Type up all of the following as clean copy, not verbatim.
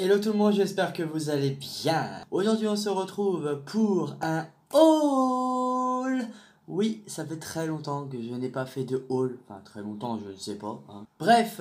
Hello tout le monde, j'espère que vous allez bien. Aujourd'hui on se retrouve pour un haul. Oui, ça fait très longtemps que je n'ai pas fait de haul. Enfin très longtemps, je ne sais pas. Bref,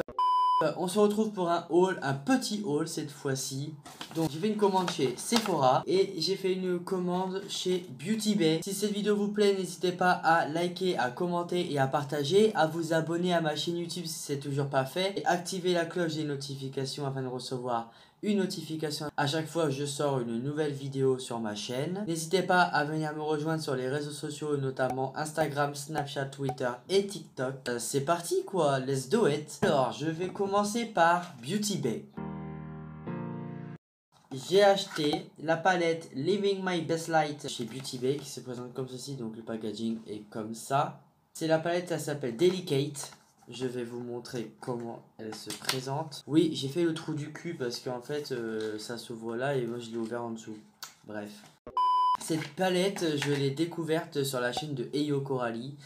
on se retrouve pour un haul, un petit haul cette fois-ci. Donc j'ai fait une commande chez Sephora et j'ai fait une commande chez Beauty Bay. Si cette vidéo vous plaît, n'hésitez pas à liker, à commenter et à partager, à vous abonner à ma chaîne YouTube si c'est toujours pas fait et activer la cloche des notifications afin de recevoir une notification à chaque fois que je sors une nouvelle vidéo sur ma chaîne. N'hésitez pas à venir me rejoindre sur les réseaux sociaux, notamment Instagram, Snapchat, Twitter et TikTok. C'est parti quoi, let's do it. Alors, je vais commencer par Beauty Bay. J'ai acheté la palette Living My Best Light chez Beauty Bay qui se présente comme ceci, donc le packaging est comme ça. C'est la palette, elle s'appelle Delicate. Je vais vous montrer comment elle se présente. Oui, j'ai fait le trou du cul parce qu'en fait ça s'ouvre là et moi je l'ai ouvert en dessous. Bref. Cette palette, je l'ai découverte sur la chaîne de Eyo Coralie.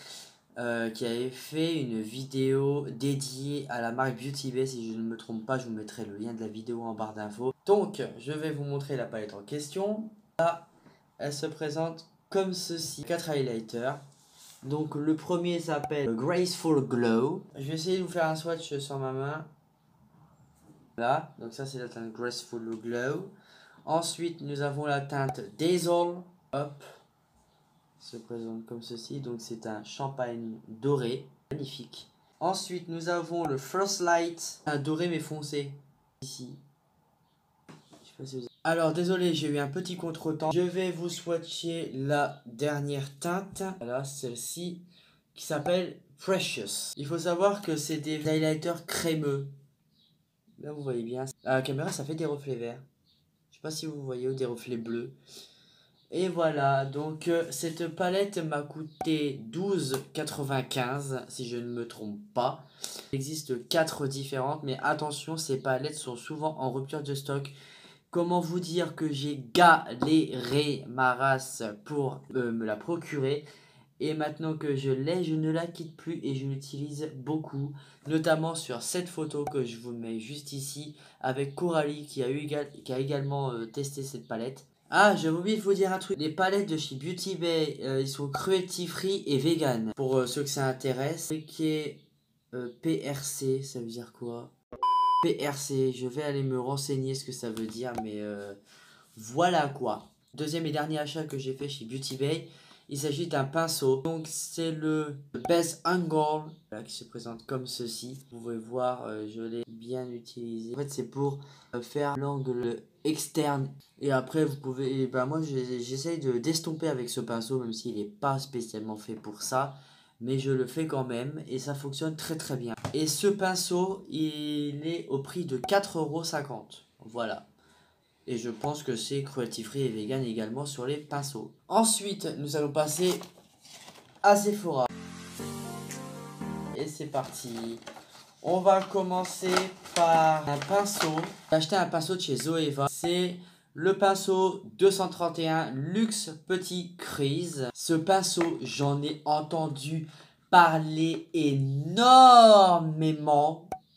Qui avait fait une vidéo dédiée à la marque Beauty Bay. Si je ne me trompe pas, je vous mettrai le lien de la vidéo en barre d'infos. Donc, je vais vous montrer la palette en question. Là, elle se présente comme ceci. 4 highlighters. Donc, le premier s'appelle Graceful Glow. Je vais essayer de vous faire un swatch sur ma main. Là, donc ça c'est la teinte Graceful Glow. Ensuite, nous avons la teinte Dazzle. Hop. Se présente comme ceci, donc c'est un champagne doré, magnifique. Ensuite nous avons le Frostlight, un doré mais foncé, ici. Je sais pas si vous... Alors désolé, j'ai eu un petit contretemps. Je vais vous swatcher la dernière teinte, voilà celle-ci, qui s'appelle Precious. Il faut savoir que c'est des highlighters crémeux. Là vous voyez bien, à la caméra ça fait des reflets verts. Je sais pas si vous voyez, ou des reflets bleus. Et voilà, donc cette palette m'a coûté 12,95 si je ne me trompe pas. Il existe 4 différentes, mais attention, ces palettes sont souvent en rupture de stock. Comment vous dire que j'ai galéré ma race pour me la procurer. Et maintenant que je l'ai, je ne la quitte plus et je l'utilise beaucoup. Notamment sur cette photo que je vous mets juste ici avec Coralie qui a également testé cette palette. Ah, j'ai oublié de vous dire un truc. Les palettes de chez Beauty Bay, ils sont cruelty free et vegan. Pour ceux que ça intéresse. Ce qui est PRC, ça veut dire quoi? PRC, je vais aller me renseigner ce que ça veut dire, mais voilà quoi. Deuxième et dernier achat que j'ai fait chez Beauty Bay, il s'agit d'un pinceau. Donc c'est le Best Angle qui se présente comme ceci. Vous pouvez voir, je l'ai bien utilisé. En fait c'est pour faire l'angle externe. Et après vous pouvez, moi j'essaye de d'estomper avec ce pinceau même s'il n'est pas spécialement fait pour ça. Mais je le fais quand même et ça fonctionne très très bien. Et ce pinceau il est au prix de 4,50 €. Voilà. Et je pense que c'est cruelty free et vegan également sur les pinceaux. Ensuite, nous allons passer à Sephora. Et c'est parti. On va commencer par un pinceau. J'ai acheté un pinceau de chez Zoeva. C'est le pinceau 231 Luxe Petit Crease. Ce pinceau, j'en ai entendu parler énormément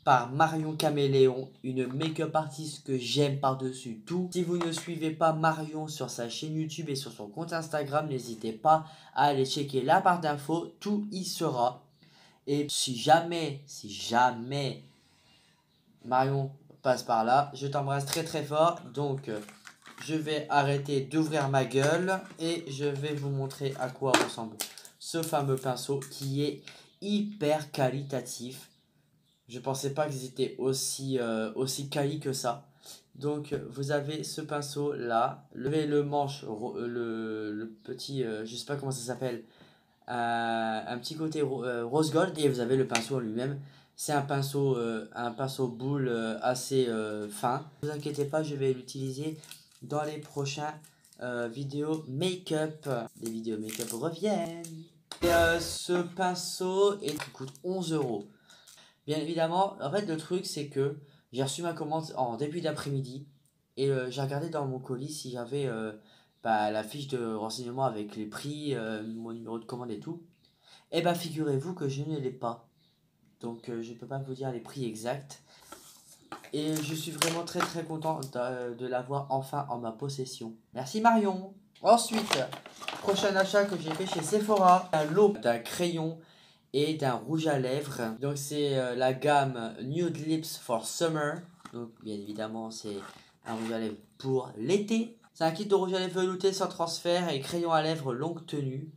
par Marion Caméléon, une make-up artiste que j'aime par-dessus tout. Si vous ne suivez pas Marion sur sa chaîne YouTube et sur son compte Instagram, n'hésitez pas à aller checker la barre d'infos, tout y sera. Et si jamais Marion passe par là, je t'embrasse très très fort. Donc je vais arrêter d'ouvrir ma gueule et je vais vous montrer à quoi ressemble ce fameux pinceau qui est hyper qualitatif. Je pensais pas qu'ils étaient aussi quali que ça. Donc vous avez ce pinceau là, levez le manche, le petit, je sais pas comment ça s'appelle, un petit côté rose gold et vous avez le pinceau lui-même. C'est un pinceau boule assez fin. Ne vous inquiétez pas, je vais l'utiliser dans les prochains vidéos make-up. Les vidéos make-up reviennent. Et ce pinceau coûte 11 €. Bien évidemment, en fait le truc c'est que j'ai reçu ma commande en début d'après-midi et j'ai regardé dans mon colis si j'avais la fiche de renseignement avec les prix, mon numéro de commande et tout. Et bah figurez-vous que je ne l'ai pas. Donc je ne peux pas vous dire les prix exacts. Et je suis vraiment très content de l'avoir enfin en ma possession. Merci Marion. Ensuite, prochain achat que j'ai fait chez Sephora, un lot d'un crayon et d'un rouge à lèvres. Donc c'est la gamme Nude Lips for Summer. Donc bien évidemment c'est un rouge à lèvres pour l'été. C'est un kit de rouge à lèvres velouté sans transfert et crayon à lèvres longue tenue.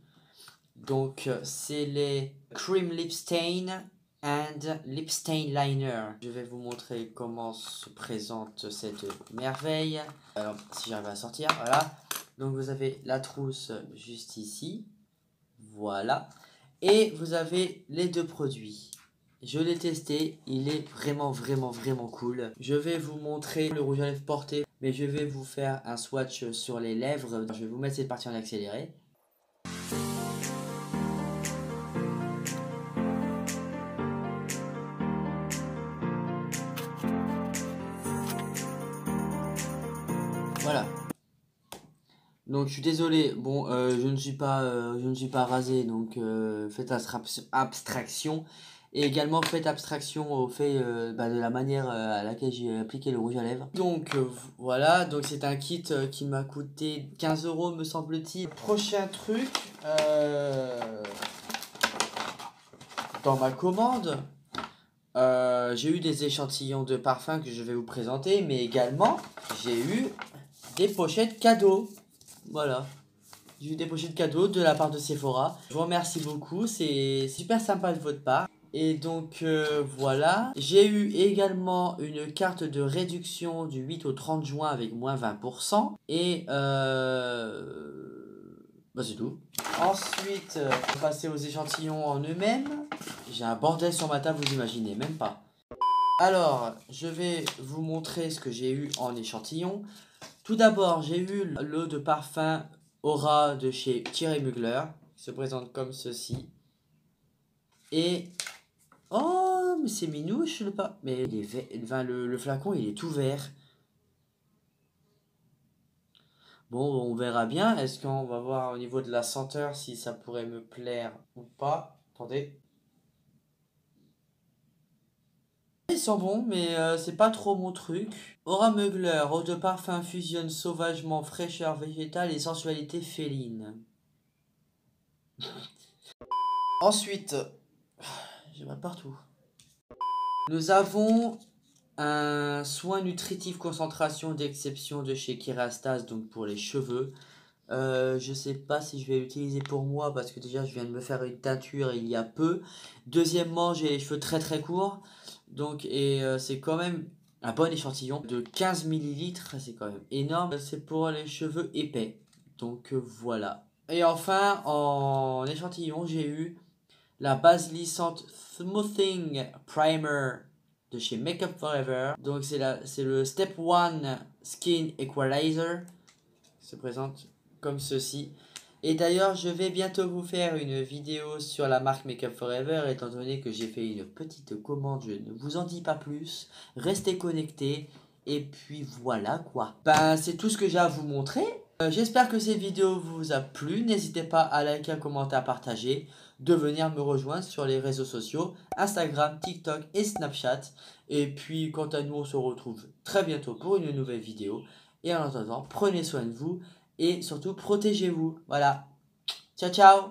Donc c'est les Cream Lip Stain and Lip Stain Liner. Je vais vous montrer comment se présente cette merveille. Alors si j'arrive à sortir, voilà. Donc vous avez la trousse juste ici. Voilà. Et vous avez les deux produits. Je l'ai testé, il est vraiment cool. Je vais vous montrer le rouge à lèvres porté, mais je vais vous faire un swatch sur les lèvres. Je vais vous mettre cette partie en accéléré. Voilà. Donc je suis désolé, bon je ne suis pas rasé, donc faites abstraction. Et également faites abstraction au fait de la manière à laquelle j'ai appliqué le rouge à lèvres. Donc voilà, donc c'est un kit qui m'a coûté 15 € me semble-t-il. Prochain truc, dans ma commande, j'ai eu des échantillons de parfums que je vais vous présenter, mais également j'ai eu des pochettes cadeaux. Voilà. J'ai eu des pochettes cadeaux de la part de Sephora. Je vous remercie beaucoup, c'est super sympa de votre part. Et donc voilà. J'ai eu également une carte de réduction du 8 au 30 juin avec moins 20%. Et c'est tout. Ensuite, on va passer aux échantillons en eux-mêmes. J'ai un bordel sur ma table, vous imaginez même pas. Alors, je vais vous montrer ce que j'ai eu en échantillon. Tout d'abord, j'ai eu l'eau de parfum Aura de chez Thierry Mugler. Il se présente comme ceci. Et... oh, mais c'est minouche le pas. Mais le flacon, il est tout vert. Bon, on verra bien. Est-ce qu'on va voir au niveau de la senteur si ça pourrait me plaire ou pas. Attendez. Ils sont bons, mais c'est pas trop mon truc. Aura Mugler, eau de parfum fusionne sauvagement fraîcheur végétale et sensualité féline. Ensuite, j'ai mal partout. Nous avons un soin nutritif concentration d'exception de chez Kerastase, donc pour les cheveux. Je sais pas si je vais l'utiliser pour moi parce que déjà je viens de me faire une teinture il y a peu. Deuxièmement, j'ai les cheveux très courts. Donc, c'est quand même un bon échantillon de 15 millilitres, c'est quand même énorme. C'est pour les cheveux épais. Donc voilà. Et enfin, en échantillon, j'ai eu la base lissante Smoothing Primer de chez Makeup Forever. Donc c'est le Step 1 Skin Equalizer. Il se présente comme ceci. Et d'ailleurs, je vais bientôt vous faire une vidéo sur la marque Makeup Forever, étant donné que j'ai fait une petite commande, je ne vous en dis pas plus. Restez connectés, et puis voilà quoi. Ben, c'est tout ce que j'ai à vous montrer. J'espère que cette vidéo vous a plu. N'hésitez pas à liker, commenter, à partager, de venir me rejoindre sur les réseaux sociaux, Instagram, TikTok et Snapchat. Et puis, quant à nous, on se retrouve très bientôt pour une nouvelle vidéo. Et en attendant, prenez soin de vous. Et surtout, protégez-vous. Voilà. Ciao, ciao.